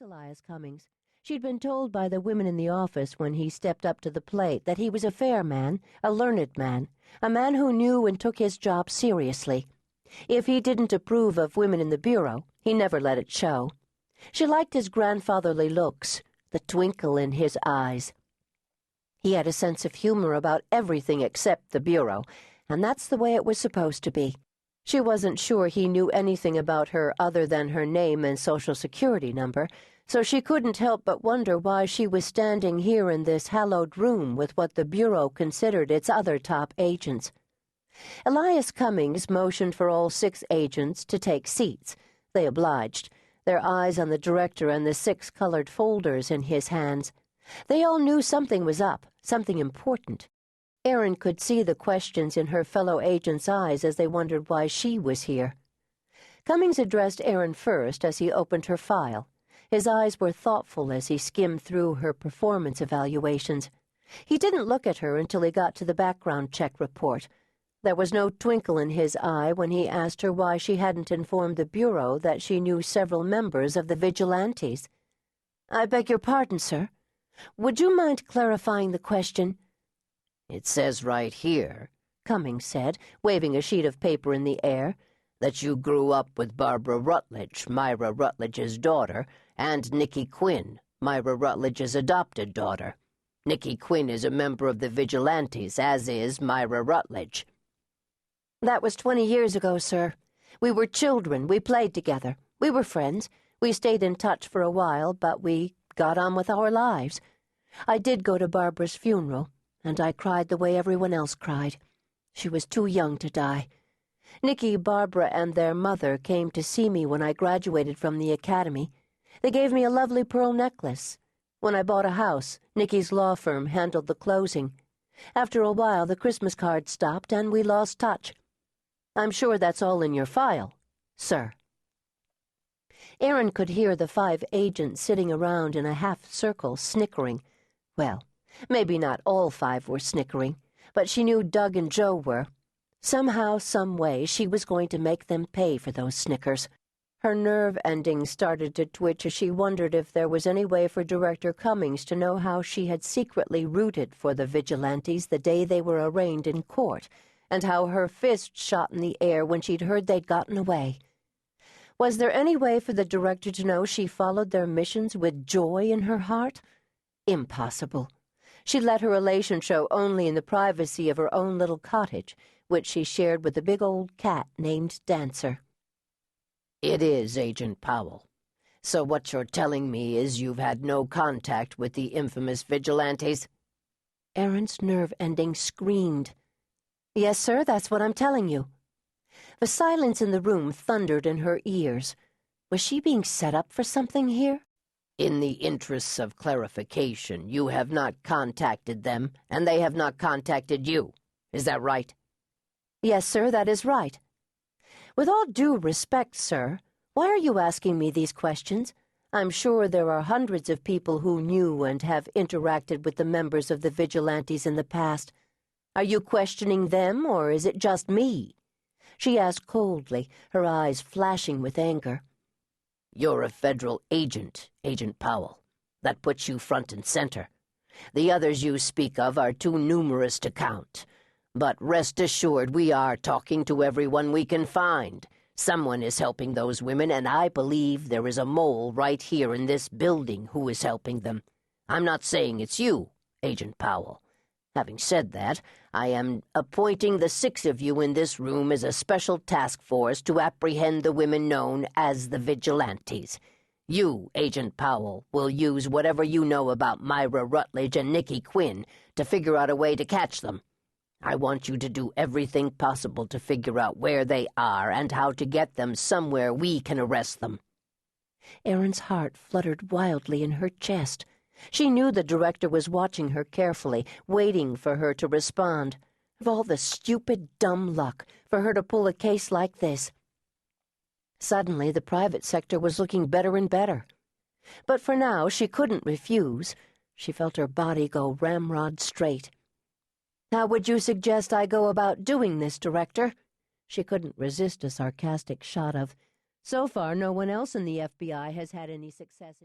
Elias Cummings. She'd been told by the women in the office when he stepped up to the plate that he was a fair man, a learned man, a man who knew and took his job seriously. If he didn't approve of women in the bureau, he never let it show. She liked his grandfatherly looks, the twinkle in his eyes. He had a sense of humor about everything except the bureau, and that's the way it was supposed to be. She wasn't sure he knew anything about her other than her name and social security number, so she couldn't help but wonder why she was standing here in this hallowed room with what the bureau considered its other top agents. Elias Cummings motioned for all 6 agents to take seats. They obliged, their eyes on the director and the 6 colored folders in his hands. They all knew something was up, something important. Erin could see the questions in her fellow agents' eyes as they wondered why she was here. Cummings addressed Erin first as he opened her file. His eyes were thoughtful as he skimmed through her performance evaluations. He didn't look at her until he got to the background check report. There was no twinkle in his eye when he asked her why she hadn't informed the Bureau that she knew several members of the vigilantes. "I beg your pardon, sir. Would you mind clarifying the question?" "It says right here," Cummings said, waving a sheet of paper in the air, "that you grew up with Barbara Rutledge, Myra Rutledge's daughter, and Nikki Quinn, Myra Rutledge's adopted daughter. Nikki Quinn is a member of the Vigilantes, as is Myra Rutledge." "That was 20 years ago, sir. We were children. We played together. We were friends. We stayed in touch for a while, but we got on with our lives. I did go to Barbara's funeral, and I cried the way everyone else cried. She was too young to die. Nikki, Barbara, and their mother came to see me when I graduated from the academy. They gave me a lovely pearl necklace. When I bought a house, Nikki's law firm handled the closing. After a while, the Christmas cards stopped, and we lost touch. I'm sure that's all in your file, sir." Erin could hear the 5 agents sitting around in a half-circle snickering. Well, maybe not all 5 were snickering, but she knew Doug and Joe were. Somehow, some way, she was going to make them pay for those snickers. Her nerve endings started to twitch as she wondered if there was any way for Director Cummings to know how she had secretly rooted for the vigilantes the day they were arraigned in court, and how her fist shot in the air when she'd heard they'd gotten away. Was there any way for the director to know she followed their missions with joy in her heart? Impossible. She let her elation show only in the privacy of her own little cottage, which she shared with a big old cat named Dancer. "It is, Agent Powell. So what you're telling me is you've had no contact with the infamous vigilantes?" Erin's nerve ending screamed. "Yes, sir, that's what I'm telling you." The silence in the room thundered in her ears. Was she being set up for something here? "In the interests of clarification, you have not contacted them, and they have not contacted you. Is that right?" "Yes, sir, that is right." "With all due respect, sir, why are you asking me these questions? I'm sure there are hundreds of people who knew and have interacted with the members of the vigilantes in the past. Are you questioning them, or is it just me?" She asked coldly, her eyes flashing with anger. "You're a federal agent, Agent Powell. That puts you front and center. The others you speak of are too numerous to count. But rest assured we are talking to everyone we can find. Someone is helping those women, and I believe there is a mole right here in this building who is helping them. I'm not saying it's you, Agent Powell. Having said that, I am appointing the 6 of you in this room as a special task force to apprehend the women known as the vigilantes. You, Agent Powell, will use whatever you know about Myra Rutledge and Nikki Quinn to figure out a way to catch them. I want you to do everything possible to figure out where they are and how to get them somewhere we can arrest them." Erin's heart fluttered wildly in her chest. She knew the director was watching her carefully, waiting for her to respond. Of all the stupid, dumb luck for her to pull a case like this. Suddenly, the private sector was looking better and better. But for now, she couldn't refuse. She felt her body go ramrod straight. "How would you suggest I go about doing this, Director?" She couldn't resist a sarcastic shot of, "So far, no one else in the FBI has had any success in..."